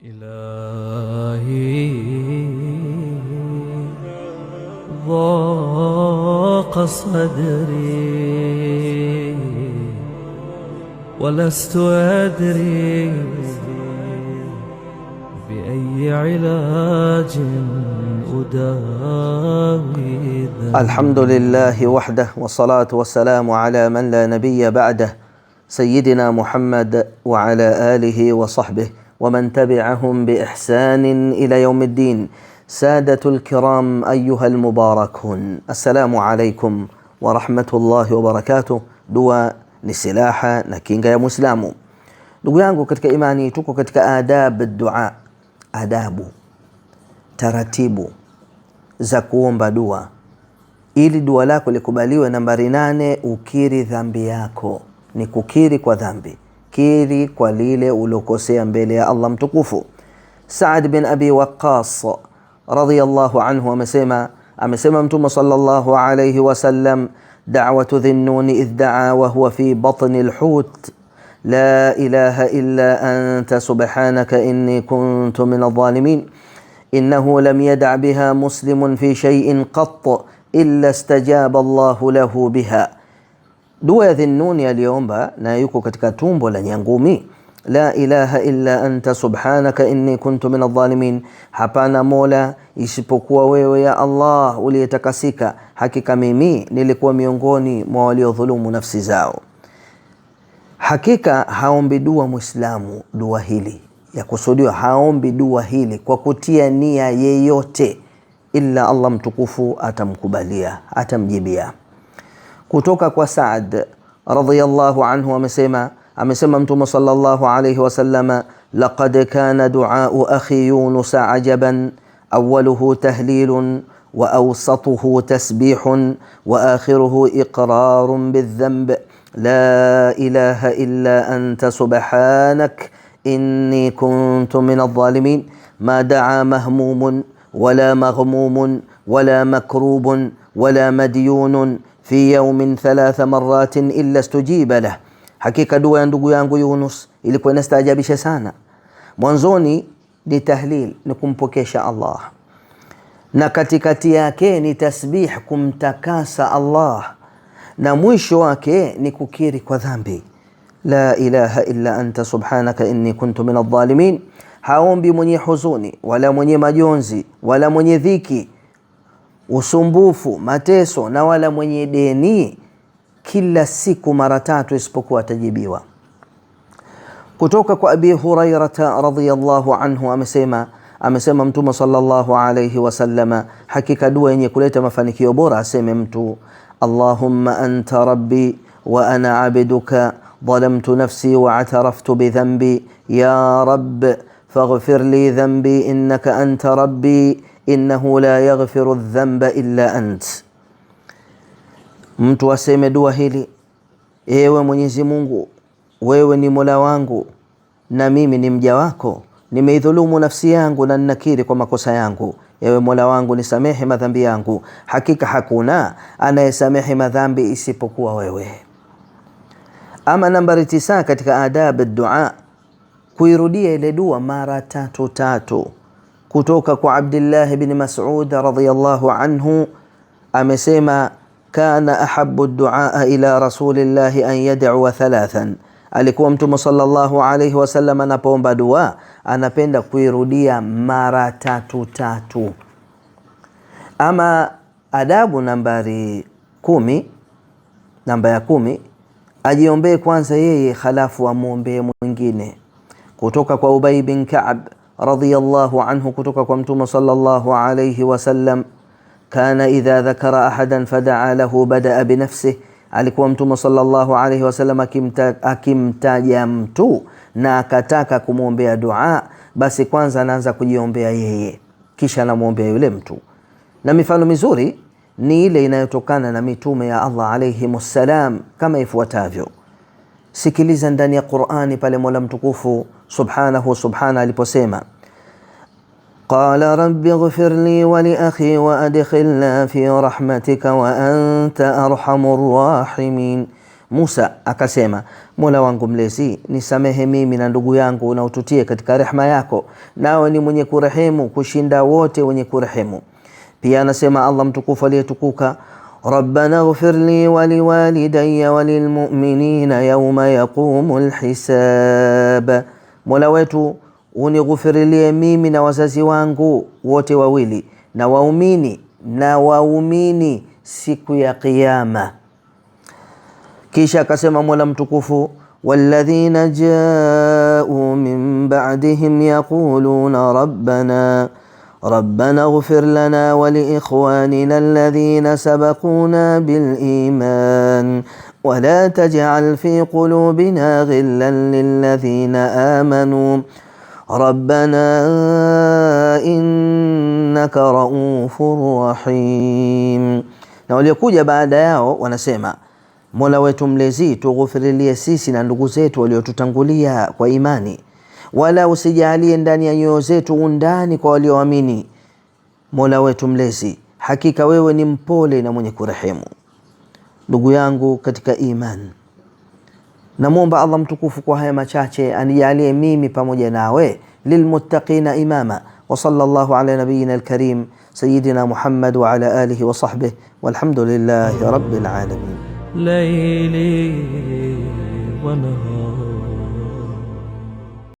إلهي ضاق صدري ولست أدري بأي علاج أداوي. الحمد لله وحده والصلاة والسلام على من لا نبي بعده سيدنا محمد وعلى آله وصحبه ومن تبعهم بإحسان إلى يوم الدين. سادة الكرام أيها المباركون، السلام عليكم ورحمة الله وبركاته. Dua ni silaha na kinga ya Muislamu. Ndugu yangu katika imani, tuko katika adab dua, adabu, taratibu za kuomba dua. Ili dua lako likubaliwe, nambari 8, ukiri dhambi yako. Ni kukiri kwa dhambi, kiri kwa lile ulokosea mbele ya Allah mtukufu. Saad bin Abi Waqqas radhiyallahu anhu amesema Mtume sallallahu alayhi wasallam, da'watu dhinnuni idh da'a wa huwa fi batni al-hut la ilaha illa anta subhanaka inni kuntu min adh-dhalimin innahu lam yada' biha muslimun fi shay'in qatt illa istajaba Allahu lahu biha. Dua ya Dhinnuni aliomba na yuko katika tumbo la nyangumi. La ilaha illa anta subhanaka inni kuntu min adh-dhalimin, hapana mola isipokuwa wewe ya Allah uliyetakasika, hakika mimi nilikuwa miongoni mwa waliodhulumu nafsi zao. Hakika haombi dua Muislamu dua hili ya kusudiwa, haombi dua hili kwa kutia nia yeyote, illa Allah mtukufu atamkubalia, atamjibia. Kutoka kwa Saad radhiyallahu anhu amesema Mtume sallallahu alayhi wasallam, laqad kana du'a'u akhi Yunus ajaban awwaluhu tahlilun wa awsatuhu tasbihun wa akhiruhu iqrarun bidhanb la ilaha illa anta subhanak inni kuntu min adh-dhalimin ma da'a mahmumun wala maghmumun wala makrubun wala madyunun fi yawmin 3 marratin illa istujiba lah. Hakika dua ya ndugu yangu Yunus ilikuwa inastaajabisha sana. Mwanzoni ni tahlil, ni kumpokesha Allah, na katikati yake ni tasbih, kumtakasa Allah, na mwisho wake ni kukiri kwa dhambi, la ilaha illa anta subhanaka inni kuntu min adh-dhalimin. Haombi mwenye huzuni wala mwenye majonzi wala mwenye dhiki, usumbufu, mateso, na wala mwenye deni, kila siku mara 3 isipokuwa atajibiwa. Kutoka kwa Abi Hurairata radhiyallahu anhu amesema Mtume sallallahu alayhi wasallam, hakika dua yenye kuleta mafanikio bora aseme mtu, Allahumma anta rabbi wa ana abduka dhalamtu nafsi wa ataraftu bidhanbi ya rabb faghfir li dhanbi innaka anta rabbi innahu la yaghfiru adh-dhanba illa ant. Mtu aseme dua hili, ewe Mwenyezi Mungu, wewe ni Mola wangu na mimi ni mja wako, nimeidhulumu nafsi yangu na ninakiri kwa makosa yangu. Ewe Mola wangu, nisamehe madhambi yangu, hakika hakuna anayesamehe madhambi isipokuwa wewe. Ama nambari 9 katika adab ad-dua, kuirudia ile dua mara 3. Kutoka kwa Abdullah bin Mas'ud radhiyallahu anhu amesema, kana ahabbu ad-du'a ila rasulillahi an yad'u 3. Alikuwa Mtume sallallahu alayhi wasallam anapoomba dua anapenda kuirudia mara 3. Ama adabu nambari 10, namba ya 10, ajiombee kwanza yeye halafu amwombee mwingine. Kutoka kwa Ubay bin Ka'b radhiyallahu anhu kutoka kwa Mtume sallallahu alayhi wasallam, kana idha dhakara ahadan fadaa lahu badaa binafsihi, alikuwa Mtume sallallahu alayhi wasallam akimtaja mtu na akataka kumwombea dua, basi kwanza anaanza kujiombea yeye, kisha anamwombea yule mtu. Na mifano mizuri ni ile inayotokana na mitume ya Allah alayhimus salam kama ifuatavyo. Sikiliza ndani ya Qur'ani pale Mola mtukufu subhana aliposema, qala rabbi ighfir li wa li akhi wa adkhilna fi rahmatika wa anta arhamur rahimin. Musa akasema, Mola wangu mlezi, nisamehe mimi na ndugu yangu na ututie katika rehema yako, nawe ni mwenye kurehemu kushinda wote wenye kurehemu. Pia anasema Allah mtukufu aliyetukuka, Rabbana ighfir li wa liwalidayya wa lilmu'minina yawma yaqumul hisab, Mola wetu unighfirilie mimi na wazazi wangu wote wawili na waumini siku ya Kiyama. Kisha akasema Mola mtukufu, walladhina ja'u min ba'dihim yaquluna rabbana ighfir lana wa li ikhwanina alladhina sabaquna bil iman wa la taj'al fi qulubina ghillan lilladhina amanu rabbana innaka raufur rahim. Na waliokuja baada yao wanasema, Mola wetu mlezi, tughufirilie sisi na ndugu zetu waliotutangulia kwa imani, wala usijalie ndani ya nyoyo zetu undani kwa walioamini. Mola wetu mlezi, hakika wewe ni mpole na mwenye kurehemu. Ndugu yangu katika imani, namwomba Allah mtukufu kwa haya machache anijalie mimi pamoja nawe lilmuttaqina imama. Wa sallallahu ala nabiyyina alkarim sayyidina Muhammad wa ala alihi wa sahbihi walhamdulillahi rabbil alamin. ليلي ونهاري